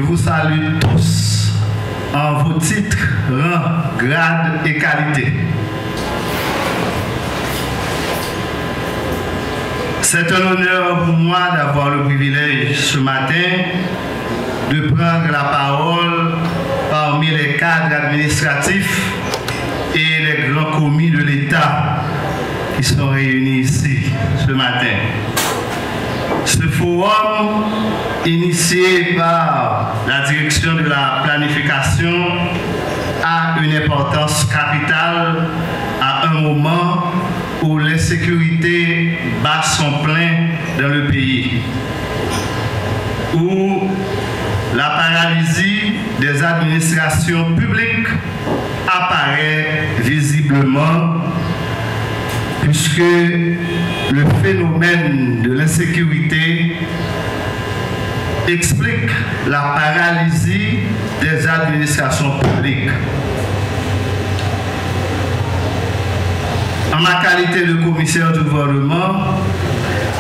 Je vous salue tous en vos titres, rangs, grades et qualités. C'est un honneur pour moi d'avoir le privilège ce matin de prendre la parole parmi les cadres administratifs et les grands commis de l'État qui sont réunis ici ce matin. Ce forum, initié par la direction de la planification, a une importance capitale à un moment où l'insécurité bat son plein dans le pays, où la paralysie des administrations publiques apparaît visiblement, puisque le phénomène de l'insécurité explique la paralysie des administrations publiques. En ma qualité de commissaire du gouvernement,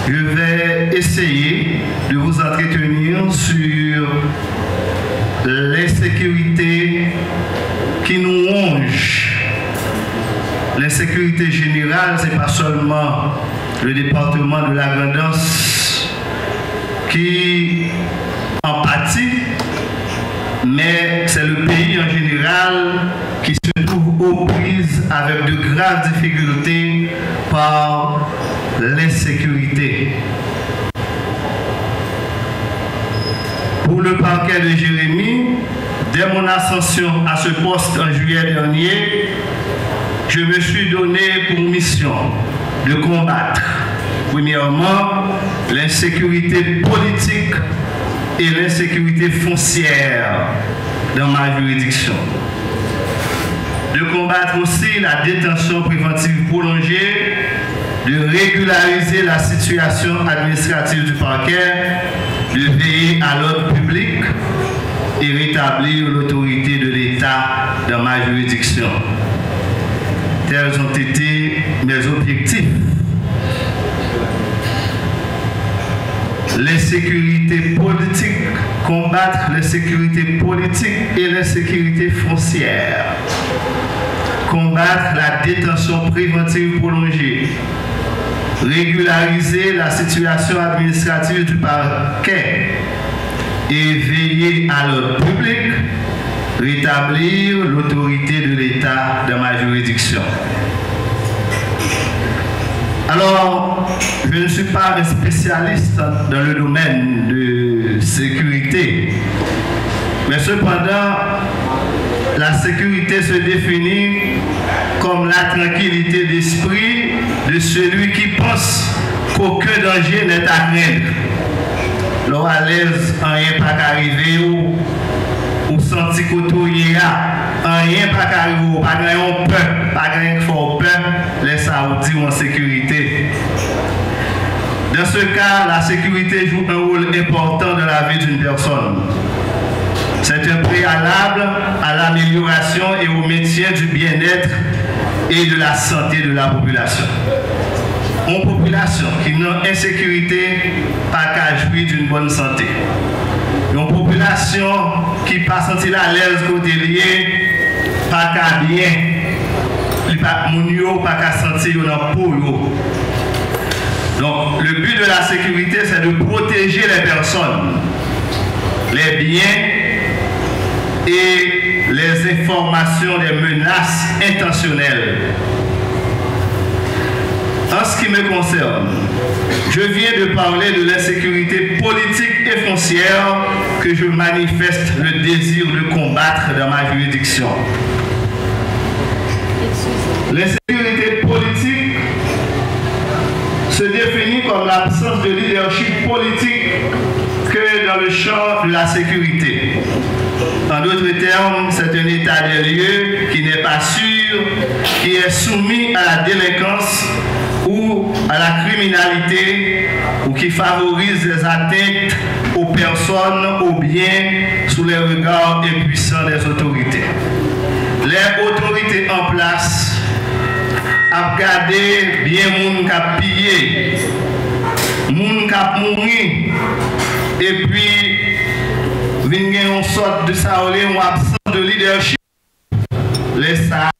je vais essayer de vous entretenir sur l'insécurité qui nous ronge. L'insécurité générale, ce n'est pas seulement le département de la Grand'Anse qui en pâtit, mais c'est le pays en général qui se trouve aux prises avec de graves difficultés par l'insécurité. Pour le parquet de Jérémie, dès mon ascension à ce poste en juillet dernier, je me suis donné pour mission de combattre, premièrement, l'insécurité politique et l'insécurité foncière dans ma juridiction. De combattre aussi la détention préventive prolongée, de régulariser la situation administrative du parquet, de veiller à l'ordre public et rétablir l'autorité de l'État dans ma juridiction. Tels ont été mes objectifs. L'insécurité politique, combattre l'insécurité politique et l'insécurité foncière, combattre la détention préventive prolongée, régulariser la situation administrative du parquet et veiller à l'ordre public, rétablir l'autorité de l'État dans ma juridiction. Alors, je ne suis pas un spécialiste dans le domaine de sécurité, mais cependant, la sécurité se définit comme la tranquillité d'esprit de celui qui pense qu'aucun danger n'est à craindre. L'on à l'aise, rien pas qu'arriver ou senti qu'auto rien pas qu'arriver, pas grand peur, pas grand fort peur, laisse ça ou en sécurité. Dans ce cas, la sécurité joue un rôle important dans la vie d'une personne. C'est un préalable à l'amélioration et au maintien du bien-être et de la santé de la population. Une population qui n'a insécurité, pas qu'à jouir d'une bonne santé. Une population qui n'a pas senti à l'aise côté lié, pas qu'à bien, pas qu'à sentir dans peau. Donc, le but de la sécurité, c'est de protéger les personnes, les biens et les informations des menaces intentionnelles. En ce qui me concerne, je viens de parler de l'insécurité politique et foncière que je manifeste le désir de combattre dans ma juridiction. L'insécurité politique se définit comme l'absence de leadership politique que dans le champ de la sécurité. En d'autres termes, c'est un état des lieux qui n'est pas sûr, qui est soumis à la délinquance ou à la criminalité, ou qui favorise les atteintes aux personnes, aux biens, sous les regards impuissants des autorités. Les autorités en place a gardé bien moun k'ap pillé, moun k'ap mouri, et puis vient une sorte de ça, une absence de leadership. Laisse ça,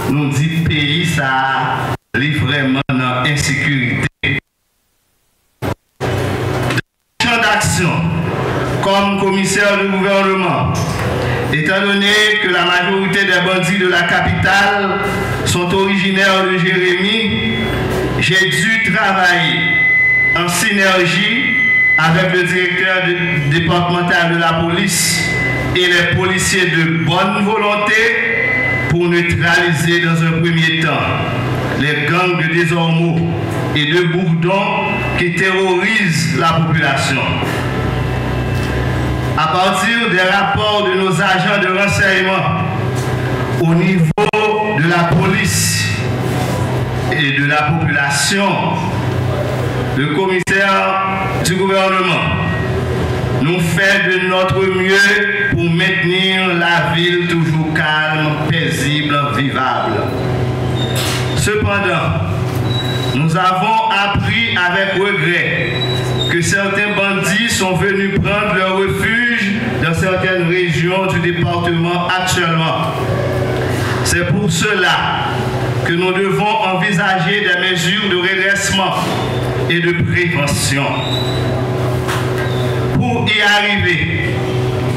nous dit pays, ça, est vraiment dans l'insécurité. Champ d'action, comme commissaire du gouvernement, étant donné que la majorité des bandits de la capitale sont originaires de Jérémie, j'ai dû travailler en synergie avec le directeur départemental de la police et les policiers de bonne volonté pour neutraliser dans un premier temps les gangs de Desormeaux et de Bourdon qui terrorisent la population. À partir des rapports de nos agents de renseignement au niveau de la police et de la population, le commissaire du gouvernement nous fait de notre mieux pour maintenir la ville toujours calme, paisible, vivable. Cependant, nous avons appris avec regret que certains bandits sont venus prendre leur refuge dans certaines régions du département actuellement. C'est pour cela que nous devons envisager des mesures de redressement et de prévention. Pour y arriver,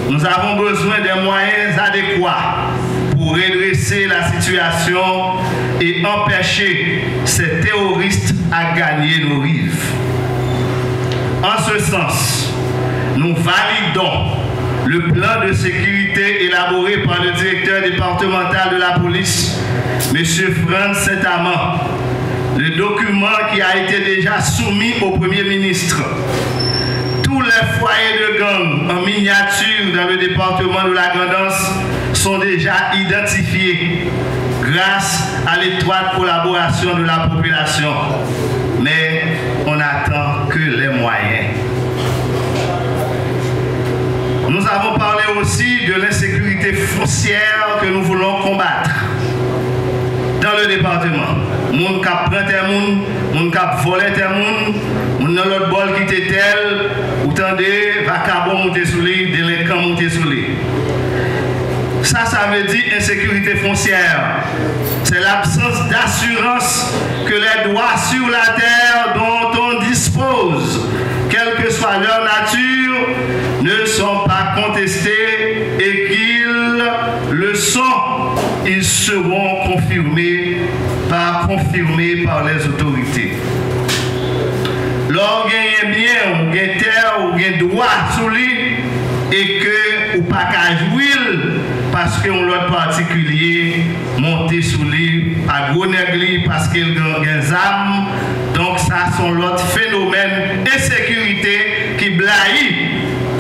nous avons besoin des moyens adéquats pour redresser la situation et empêcher ces terroristes à gagner nos rives. En ce sens, nous validons le plan de sécurité élaboré par le directeur départemental de la police, M. Franz Saint-Amand, le document qui a été déjà soumis au Premier ministre. Tous les foyers de gang en miniature dans le département de la Grand'Anse sont déjà identifiés grâce à l'étroite collaboration de la population. Mais on n'attend que les moyens. Nous avons parlé aussi de l'insécurité foncière que nous voulons combattre dans le département. Moun kap prend tes moun, moun kap volé tes moun, moun dans l'autre bol qui était tel, ou tendez, vacabon monter sous lui, délinquant monter sous lui. Ça veut dire insécurité foncière. C'est l'absence d'assurance que les droits sur la terre dont on dispose, quelle que soit leur nature, ne sont pas contestés et qu'ils le sont, ils seront confirmés par les autorités. Lorsqu'on gagne bien, on gagne terre, on gagne droit sur lui et que ou pas qu'à jouir parce qu'on l'autre particulier monté sous lui à gros négli parce qu'il gagne des âmes. Donc ça sont l'autre phénomène d'insécurité qui blaye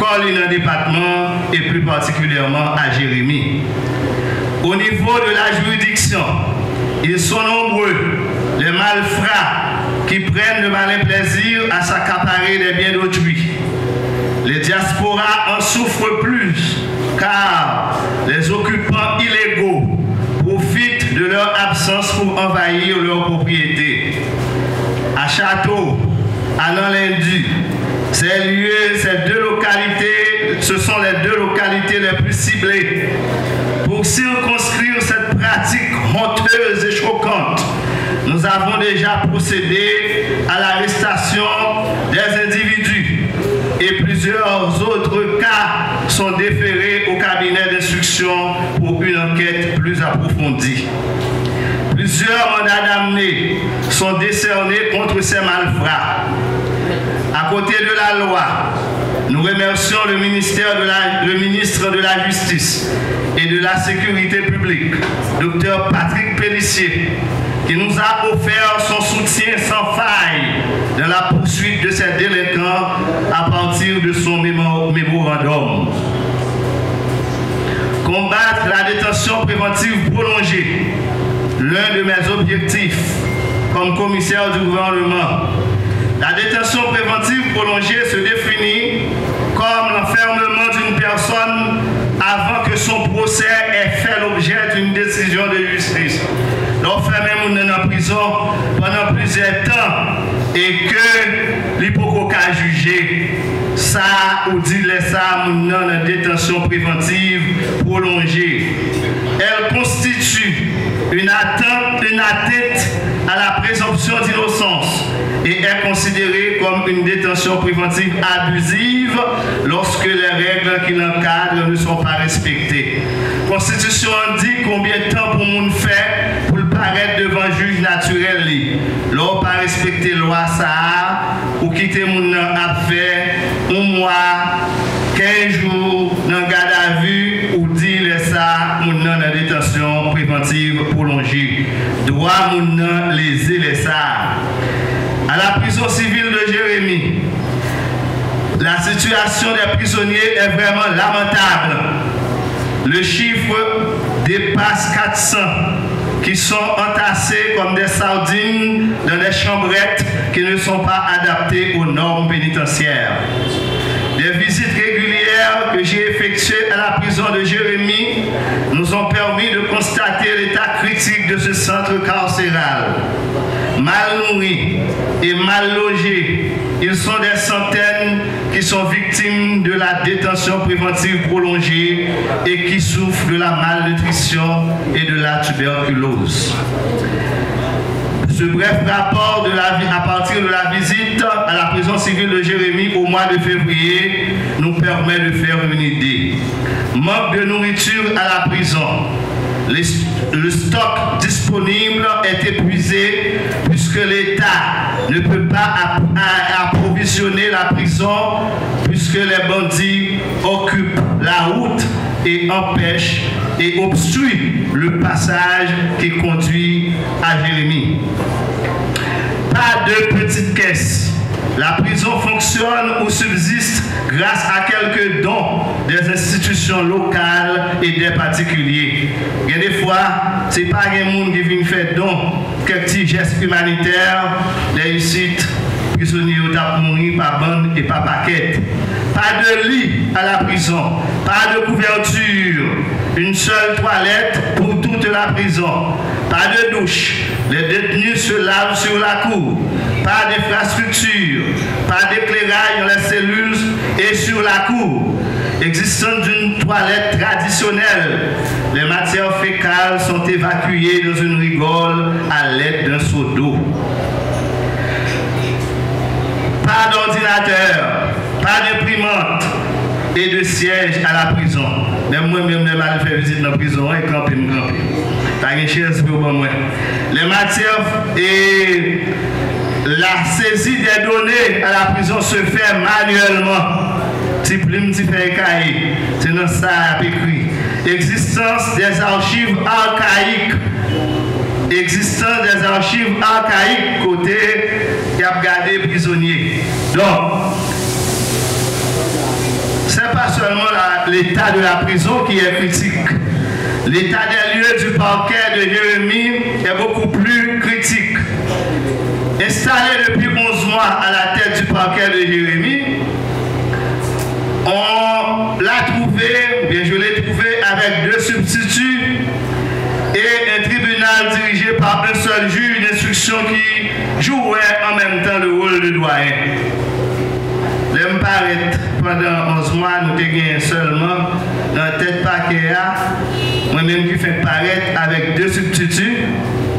dans le département et plus particulièrement à Jérémie. Au niveau de la juridiction, ils sont nombreux, les malfrats qui prennent le malin plaisir à s'accaparer des biens d'autrui. Les diasporas en souffrent plus car les occupants illégaux profitent de leur absence pour envahir leurs propriétés. À Château, à Nanlindu, ce sont les deux localités les plus ciblées. Pour circonscrire cette pratique honteuse et choquante, nous avons déjà procédé à l'arrestation des individus et plusieurs autres cas sont déférés au cabinet d'instruction pour une enquête plus approfondie. Plusieurs mandats d'amener sont décernés contre ces malfrats. À côté de la loi, nous remercions le ministre de la Justice et de la Sécurité publique, Dr Patrick Pellissier, qui nous a offert son soutien sans faille dans la poursuite de ces délinquants à partir de son mémorandum. Combattre la détention préventive prolongée, l'un de mes objectifs comme commissaire du gouvernement. La détention préventive prolongée se définit comme l'enfermement d'une personne avant que son procès ait fait l'objet d'une décision de justice. L'enfermement est en prison pendant plusieurs temps et que l'hypococa jugé ça, ou dit les ça, une détention préventive prolongée. Elle constitue une atteinte à la présomption d'innocence et est considérée comme une détention préventive abusive lorsque les règles qui l'encadrent ne sont pas respectées. La Constitution dit combien de temps pour moun fait pour le paraître devant un juge naturel. L'on pas respecter loi ça ou quitter moun a fait un mois, 15 jours dans garde à vue ou dire ça moun dans la détention préventive prolongée. Droit moun léser les ça. À la prison civile de Jérémie, la situation des prisonniers est vraiment lamentable. Le chiffre dépasse 400 qui sont entassés comme des sardines dans des chambrettes qui ne sont pas adaptées aux normes pénitentiaires. Des visites régulières que j'ai effectuées à la prison de Jérémie nous ont permis de constater l'état critique de ce centre carcéral. Mal nourris et mal logés, ils sont des centaines qui sont victimes de la détention préventive prolongée et qui souffrent de la malnutrition et de la tuberculose. Ce bref rapport à partir de la visite à la prison civile de Jérémie au mois de février nous permet de faire une idée. Manque de nourriture à la prison. Le stock disponible est épuisé puisque l'État ne peut pas approvisionner la prison puisque les bandits occupent la route et empêchent et obstruent le passage qui conduit à Jérémie. Pas de petites caisses. La prison fonctionne ou subsiste grâce à quelques dons des institutions locales et des particuliers. Et des fois, ce n'est pas un monde qui vient faire don, quelques petits gestes humanitaires, des réussites, prisonniers ont mouru par bande et par paquet. Pas de lit à la prison, pas de couverture, une seule toilette pour toute la prison, pas de douche, les détenus se lavent sur la cour, pas d'infrastructure, pas d'éclairage dans les cellules et sur la cour. Existence d'une toilette traditionnelle, les matières fécales sont évacuées dans une rigole à l'aide d'un seau d'eau. Pas d'ordinateur, pas d'imprimante et de siège à la prison. Même moi-même, je vais faire visite dans la prison et camper. Pas de chaise pour moi. Les matières et la saisie des données à la prison se fait manuellement. Petit plume, petit fait cahier. C'est dans ça écrit. Existence des archives archaïques. Existence des archives archaïques côté qui a gardé prisonniers. Donc, ce n'est pas seulement l'état de la prison qui est critique. L'état des lieux du parquet de Jérémie est beaucoup plus critique. Installé depuis 11 mois à la tête du parquet de Jérémie, on l'a trouvé, bien je l'ai trouvé avec 2 substituts et un tribunal dirigé par un seul juge d'instruction qui jouait en même temps le rôle de doyen. L'homme paraît pendant 11 mois, nous avons seulement dans la tête paquet, moi-même qui fait paraître avec 2 substituts,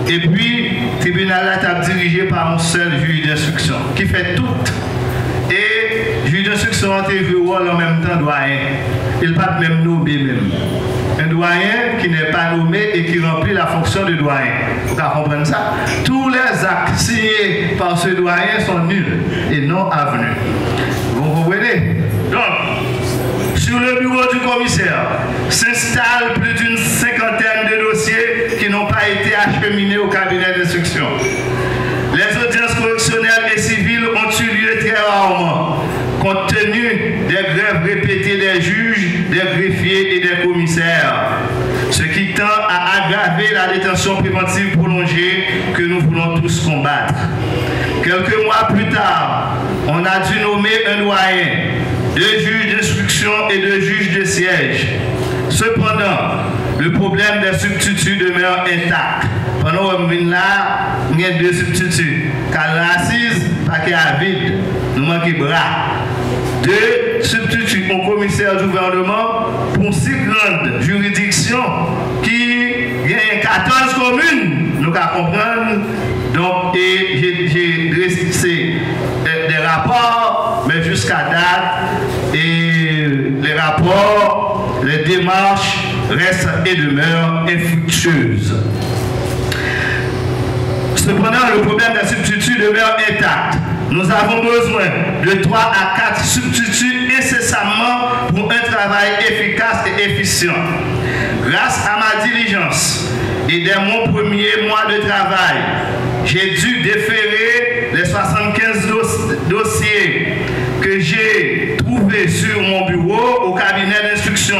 et puis le tribunal est dirigé par un seul juge d'instruction qui fait tout. Et le juge d'instruction a vu le rôle en même temps doyen. Il ne peut pas même nommer même. Un doyen qui n'est pas nommé et qui remplit la fonction de doyen. Vous comprenez ça? Tous les actes signés par ce doyen sont nuls et non avenus. Vous comprenez? Donc, sur le bureau du commissaire s'installent plus d'une 50aine de dossiers qui n'ont pas été acheminés au cabinet d'instruction. Les audiences correctionnelles et civiles ont eu lieu très rarement, compte tenu des grèves répétées des juges, des greffiers et des commissaires, ce qui tend à aggraver la détention préventive prolongée que nous voulons tous combattre. Quelques mois plus tard, on a dû nommer un doyen, 2 juges d'instruction et 2 juges de siège. Cependant, le problème des substituts demeure intact. Pendant qu'on vient là, il y a 2 substituts. Quand l'assise, pas qu'il y a vide, nous manquons de bras. 2 substituts au commissaire du gouvernement pour 6 grandes juridictions qui gagnent 14 communes. Nous allons comprendre. Donc, j'ai dressé des rapports, mais jusqu'à date, et les rapports, les démarches restent et demeurent infructueuses. Cependant, le problème des substituts demeure intact. Nous avons besoin de 3 à 4 substituts incessamment pour un travail efficace et efficient. Grâce à ma diligence et dès mon premier mois de travail, j'ai dû déférer les 75 dossiers que j'ai trouvés sur mon bureau au cabinet d'instruction.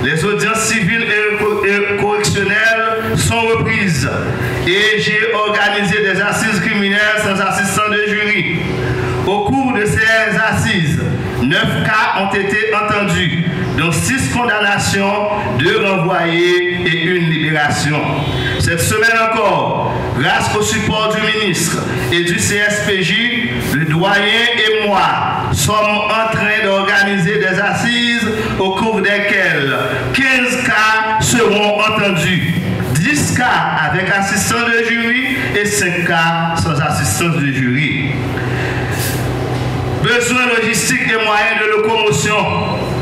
Les audiences civiles et correctionnelles sont reprises et j'ai organisé des assises criminelles sans assistant de jury. Au cours de ces assises, 9 cas ont été entendus, dont 6 condamnations, 2 renvoyés et 1 libération. Cette semaine encore, grâce au support du ministre et du CSPJ, le doyen et moi sommes en train d'organiser des assises au cours desquelles 15 cas seront entendus. 10 cas avec assistance de jury et 5 cas sans assistance de jury. Besoin logistique et moyens de locomotion.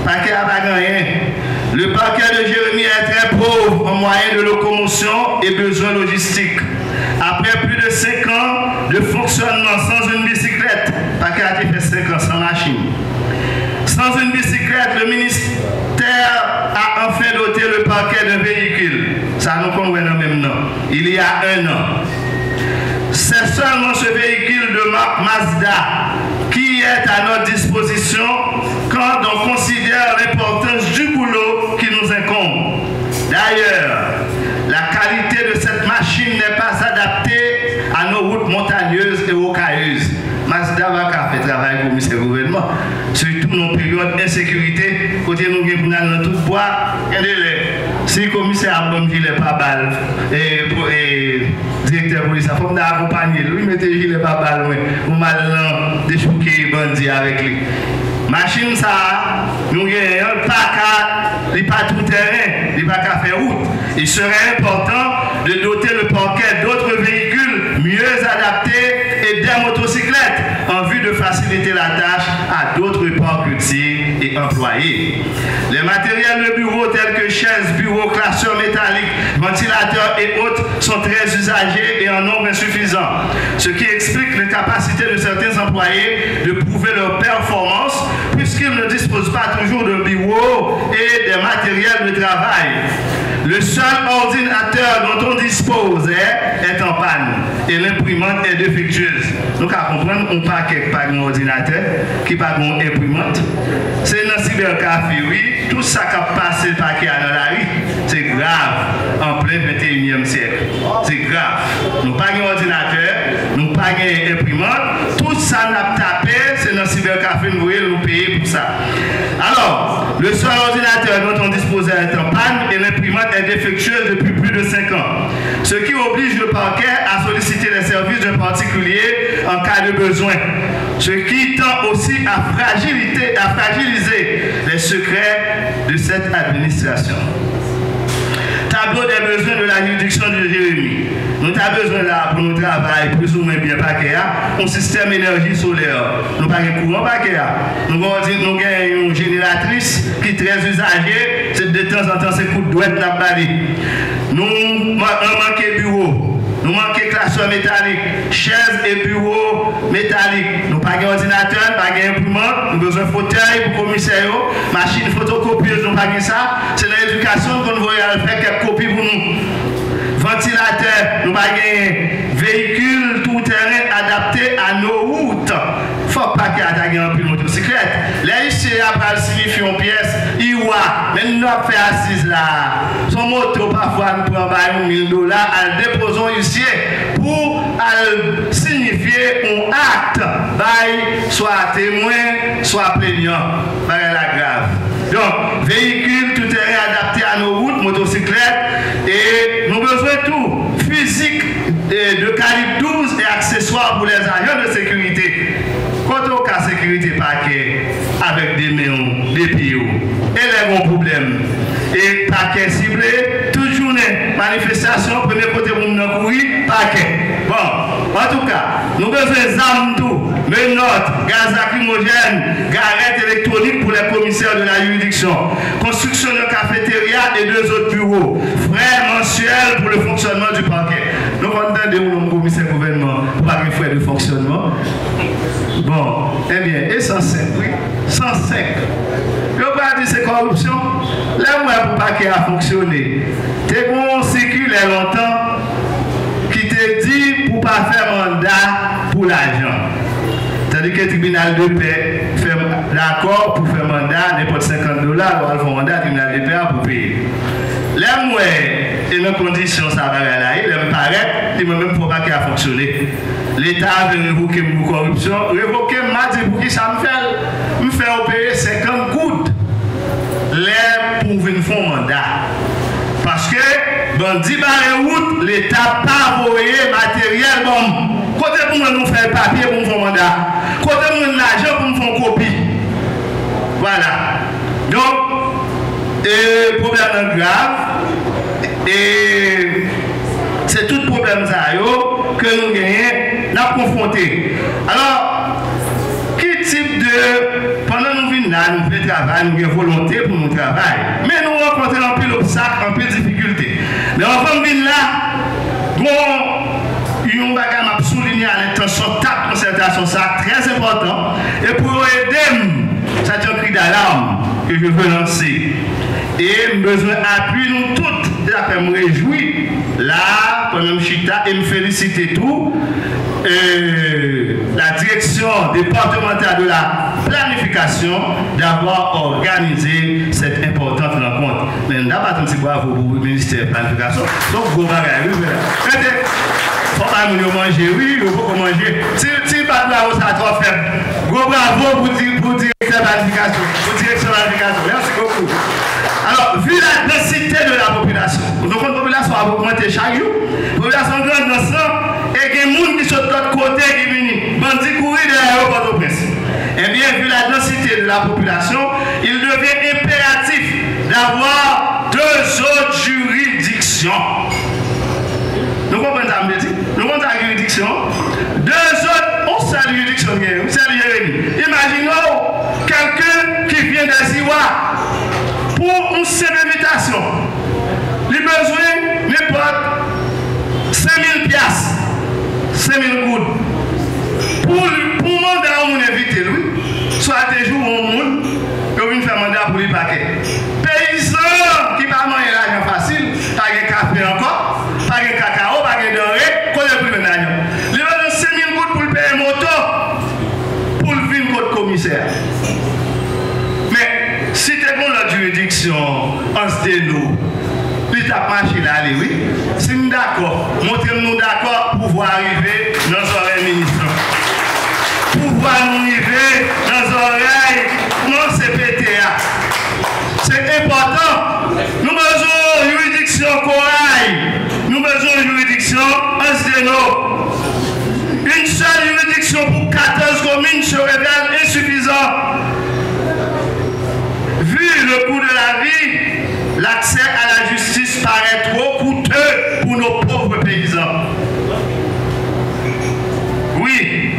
Paquet à rien. Le parquet de Jérémie est très pauvre en moyens de locomotion et besoins logistiques. Après plus de 5 ans de fonctionnement sans une bicyclette, paquet a fait 5 ans sans machine. Sans une bicyclette, le ministère a enfin doté le parquet d'un véhicule. Ça nous convient même nom. Il y a 1 an. C'est seulement ce véhicule de marque Mazda qui est à notre disposition quand on considère l'importance du boulot qui nous incombe. D'ailleurs, la qualité de cette machine n'est pas adaptée à nos routes montagneuses et rocailleuses. Mazda va faire travail pour le gouvernement, surtout dans une période d'insécurité, côté nous qui dans tout bois, si le commissaire a dit gilet pas balle, et directeur police, il faut accompagner lui, mettez gilet pas balle, ou mal déchouquer bandit avec lui. Machine ça, nous avons pas tout terrain, il pas qu'à faire route. Il serait important de doter le parquet d'autres véhicules mieux adaptés et des motocyclettes en vue de faciliter la tâche à d'autres parquetiers et employés. Les matériels de bureau tels que chaises, bureaux, classeurs métalliques, ventilateurs et autres sont très usagés et en nombre insuffisant, ce qui explique l'incapacité de certains employés de prouver leur performance puisqu'ils ne disposent pas toujours de bureau et des matériels de travail. Le seul ordinateur dont on dispose est en panne et l'imprimante est défectueuse. Donc à comprendre, on pas quelque part un ordinateur qui pas une imprimante. C'est dans le cybercafé, oui, tout ça qui a passé par qui dans la rue, c'est grave en plein 21e siècle. C'est grave. Nous pas un ordinateur, nous pas une imprimante, tout ça n'a tapé, c'est dans le cybercafé, nous voyons nous payer pour ça. Alors, le seul ordinateur dont on disposait est en panne et l'imprimante est défectueuse depuis plus de 5 ans. Ce qui oblige le parquet à solliciter les services d'un particulier en cas de besoin. Ce qui tend aussi à fragiliser les secrets de cette administration. Tableau des besoins de la juridiction de Jérémie. Nous avons besoin là pour nous travailler plus ou moins bien paquet, un système énergie solaire. Nous n'avons pas de courant paquet. Nous avons une génératrice qui est très usagée. C'est de temps en temps, c'est coup de douette la balle. Nous manquons de bureau. Nous manquons de classeurs métalliques, chaises et bureaux métalliques. Nous n'avons pas d'ordinateur, pas d'imprimante, nous avons besoin de fauteuil pour le commissaire, machine photocopieuse, nous n'avons pas ça. C'est l'éducation qu'on va faire quelques copies pour nous. Ventilateur, nous n'avons pas véhicule tout-terrain adapté à nos routes. Il ne faut pas qu'il y ait un peu de motocyclette. Les ICA va signifier une pièce, IWA, mais nous avons fait assise là. Son moto, parfois, nous prenons $1 000, elle déposons ici pour signifier un acte, soit témoin, soit plaignant. C'est la grave. Donc, véhicule tout-terrain adapté à nos routes, motocyclettes, et nous avons besoin de tout. Physique de calibre 12 et accessoires pour les agents de sécurité. Quant au cas de sécurité, sécurité paquet avec des mains, des pieds. Et les bons problèmes. Et paquet ciblé, toute journée, manifestation, premier côté pour nous courir, paquet. Bon, en tout cas, nous avons besoin d'armes tout, menottes, gaz lacrymogène, garettes électroniques pour les commissaires de la juridiction, construction de cafétéria et 2 autres bureaux, frais mensuels pour le fonctionnement du parquet. Nous entendons le commissaire gouvernement pour pas de frais de fonctionnement. Bon, eh bien, et 105, oui, 105. Je ne veux pas dire c'est corruption. Là, moi, pour pas qu'il a fonctionné. Tu es bon circulaire longtemps qui te dit pour ne pas faire mandat pour l'argent. C'est-à-dire que le tribunal de paix fait l'accord pour faire mandat, n'importe $50, on va faire mandat, le tribunal de paix pour payer. Là, moi, et nos conditions, ça va aller, il me paraît, il ne faut pas qu'il a fonctionné. L'État veut révoquer la corruption, révoquer m'a dit pour qui ça me fait opérer 50 gouttes pour venir faire mandat. Parce que dans 10 barres de route, l'État n'a pas envoyé matériel bon. Côté pour nous faire papier pour nous faire mandat. Côté pour nous l'argent pour nous faire copie. Voilà. Donc, problème grave. Et c'est tout problème ça que nous gagnons, nous confrontés. Alors, quel type de. Pendant nous venons là, nous faisons travail, nous avons volonté pour nous travailler. Mais nous rencontrons un peu d'obstacles, un peu de difficultés. Mais avant de venir là, nous avons souligné à l'intention de concertation, ça très important. Et pour aider, c'est un cri d'alarme que je veux lancer. Et besoin d'appui, nous toutes, je me réjouis, là, pendant Chita, et me féliciter tout, la direction départementale de la planification d'avoir organisé cette importante rencontre. Mais d'abord, je suis bravo pour le ministère de la planification. Donc, vous m'avez vu, faut pas nous manger, oui, il faut manger. Si pas de la hausse à trop faible, gros bravo pour directeur de planification, pour direction de planification. Merci beaucoup. Alors, vu la densité de la population, donc la population a augmenté chaque jour, la population grande dans ce et il y a des gens qui sont de l'autre côté qui viennent, bandits courir de l'aéroport de Prince. Eh bien, vu la densité de la population, il devient impératif d'avoir 2 autres juridictions. Nous comprenons ça, me dit? Nous comprenons la juridiction. 2 autres, on sait la juridiction, c'est Jérémy. Imaginons quelqu'un qui vient d'Aziwa pour une simple invitation. Il a besoin n'importe 5 000 piastres, 5 000 gouttes. Pour demander à mon invité, lui, soit des jours au monde, il vient faire mandat pour les paquets. Paysans qui ne peuvent pas manger l'argent facile, pas de café encore, pas de cacao, pas de denrées, qu'on est plus de l'argent. Il a besoin de 5 000 gouttes pour le payer moto, pour le venir contre commissaire. Mais si tu es dans la juridiction, en ce dénou, il t'a marché là, oui. Si nous d'accord, montrez-nous d'accord pour pouvoir arriver dans nos oreilles ministres. Pour pouvoir nous arriver dans nos oreilles, non CPTA. C'est important. Nous besoin de juridiction corail. Nous besoin de juridiction en une seule juridiction pour 14 communes se révèle insuffisante. Vu le coût de la vie, l'accès à la justice paraît trop coûteux pour nos pauvres paysans. Oui,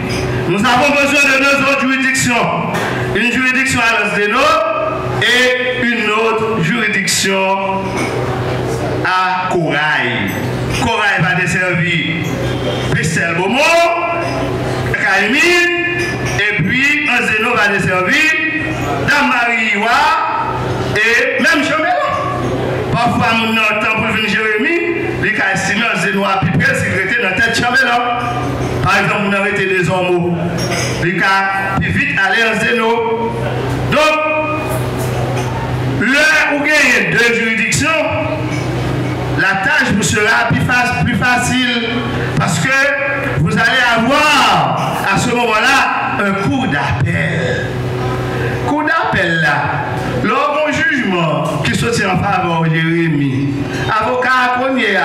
nous avons besoin de 2 autres juridictions. Une juridiction à Los et une autre juridiction à Corail. Corail va desservir Pestel-Beaumont, Caïmine, et puis Anzeno va desservir Damariwa et même Chomel. Parfois, nous avons temps pour venir Jérémy, les cas estimés Anzeno à Pipé, sécurité dans la tête Chomel. Par exemple, nous avons été des hommes, les cas plus vite aller Anzeno. Donc, là où il y a 2 juridictions, la tâche vous sera plus facile parce que vous allez avoir à ce moment-là un cours d'appel. Cours d'appel là, le jugement qui sortit en faveur de Jérémy, avocat premier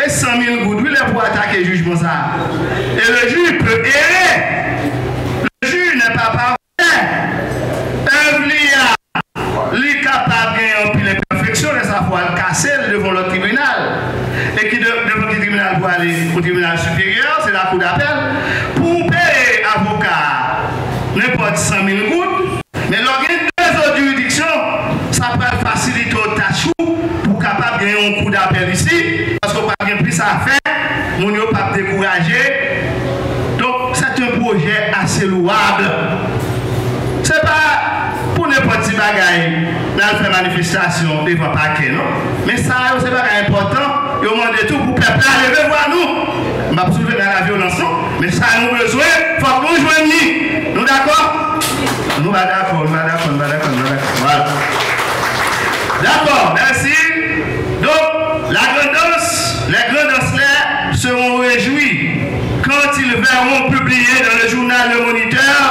et 100 000 gouttes, il est pour attaquer le jugement ça. Et le juge peut errer. Le juge n'est pas parfait. au tribunal supérieur, c'est la cour d'appel, pour payer avocat n'importe 100 000 gouttes, mais lorsqu'il y a deux autres juridictions, ça peut faciliter au tâche pour capable de gagner un coup d'appel ici, parce qu'on n'a pas plus à faire, on n'a pas découragé. Donc, c'est un projet assez louable. Ce n'est pas pour n'importe quel bagaille, là, on fait manifestation devant le paquet, non? Mais ça, c'est pas important. Ils demandent tout pour le peuple lever voir nous. Je ne vais pas soulever la violence, mais ça, nous avons besoin. Il faut que nous joignions. Nous d'accord? Nous sommes d'accord, nous sommes d'accord. Voilà. D'accord, merci. Donc, les grands danseurs seront réjouis quand ils verront publier dans le journal Le Moniteur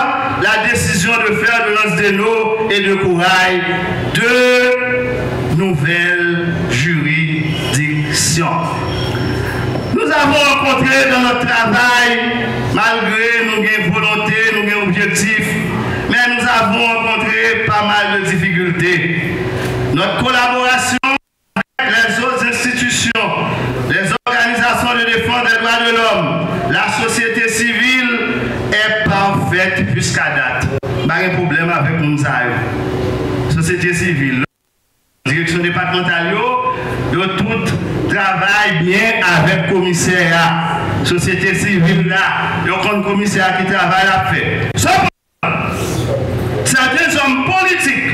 la décision de faire de Lance-des-Eaux et de Courail deux nouvelles juridictions. Nous avons rencontré dans notre travail, malgré nos volontés, nos objectifs, mais nous avons rencontré pas mal de difficultés. Notre collaboration avec les autres institutions, les organisations de défense des droits de l'homme, la société civile est parfaite jusqu'à date. Pas de problème avec nous. Société civile, direction départementale, tout travaille bien avec le commissaire. Société civile là, il y a un commissaire qui travaille à faire. Certains hommes politiques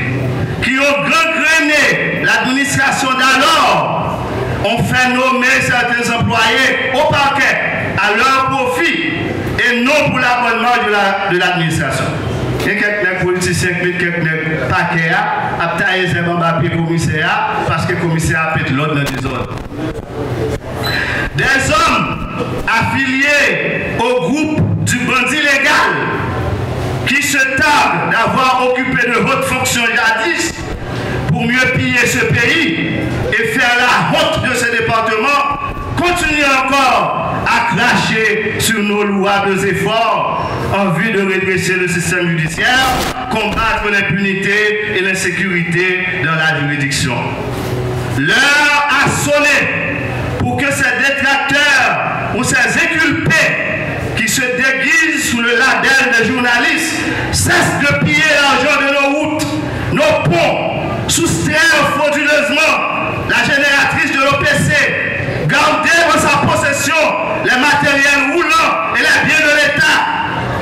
qui ont gangréné l'administration d'alors ont fait nommer certains employés au parquet à leur profit et non pour l'abonnement de l'administration. Il y a quelques politiciens qui mettent quelques paquets à tailler ces papiers commissaires parce que le commissaire a fait l'autre dans les autres. Des hommes affiliés au groupe du bandit légal qui se tardent d'avoir occupé de hautes fonctions jadis pour mieux piller ce pays et faire la honte de ce département, continuent encore à cracher sur nos louables efforts en vue de redresser le système judiciaire, combattre l'impunité et l'insécurité dans la juridiction. L'heure a sonné pour que ces détracteurs ou ces inculpés qui se déguisent sous le label des journalistes cessent de piller l'argent de nos routes, nos ponts, soustraire frauduleusement la génératrice de l'OPC, garder en sa possession les matériels roulants et les biens de l'État,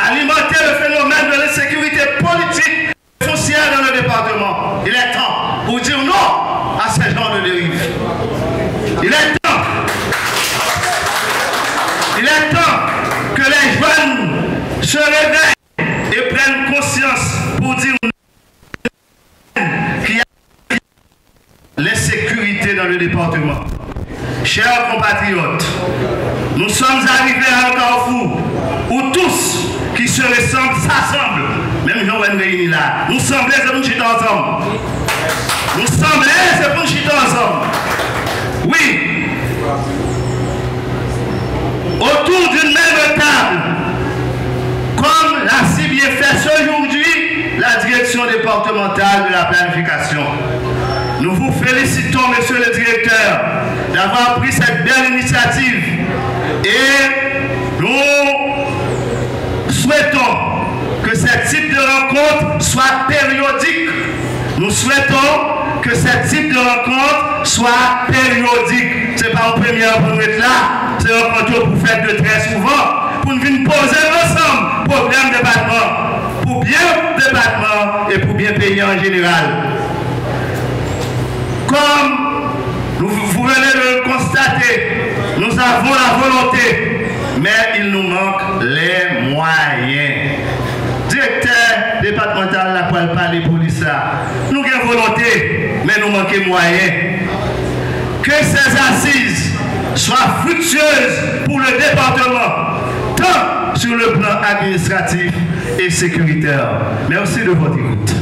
alimenter le phénomène de l'insécurité politique et foncière dans le département. Il est temps pour dire non à ces genres de dérives. Il est temps que les jeunes se réveillent et prennent conscience pour dire non qu'il y a l'insécurité dans le département. Chers compatriotes, nous sommes arrivés à un carrefour où tous qui se ressemblent s'assemblent. Même Jean-Wen réunis là. Nous sommes les hommes qui ensemble. Nous sommes les hommes qui ensemble. Oui. Autour d'une même table, comme l'a si bien fait aujourd'hui la direction départementale de la planification. Nous vous félicitons, monsieur le directeur, d'avoir pris cette belle initiative et nous souhaitons que ce type de rencontre soit périodique. Nous souhaitons que ce type de rencontre soit périodique. Ce n'est pas en première pour être là, c'est un rencontre pour faire de très souvent, pour nous venir poser ensemble problème de département, pour bien département et pour bien payer en général. Comme vous venez de le constater, nous avons la volonté, mais il nous manque les moyens. Directeur départemental n'a pas parlé pour ça. Nous avons volonté, mais nous manquons moyens. Que ces assises soient fructueuses pour le département, tant sur le plan administratif et sécuritaire. Merci de votre écoute.